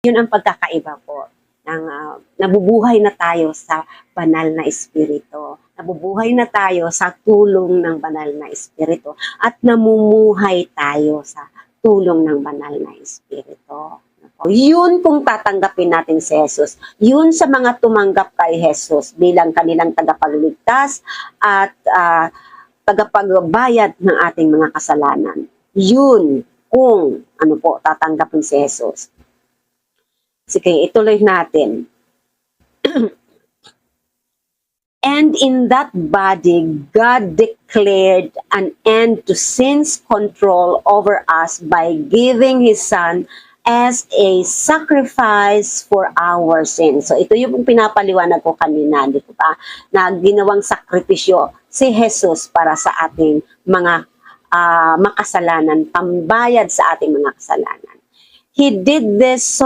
Yun ang pagkakaiba po ng nabubuhay na tayo sa banal na espiritu. Nabubuhay na tayo sa tulong ng banal na espiritu at namumuhay tayo sa tulong ng banal na espiritu. Yun kung tatanggapin natin si Jesus. Yun sa mga tumanggap kay Jesus bilang kanilang tagapagligtas at tagapagbayad ng ating mga kasalanan. Yun kung tatanggapin si Jesus. Sige, ituloy natin. And in that body, God declared an end to sin's control over us by giving His Son as a sacrifice for our sins. So ito yung pinapaliwanag ko kanina, di ba? Na ginawang sakripisyo si Jesus para sa ating mga makasalanan, pambayad sa ating mga kasalanan. He did this so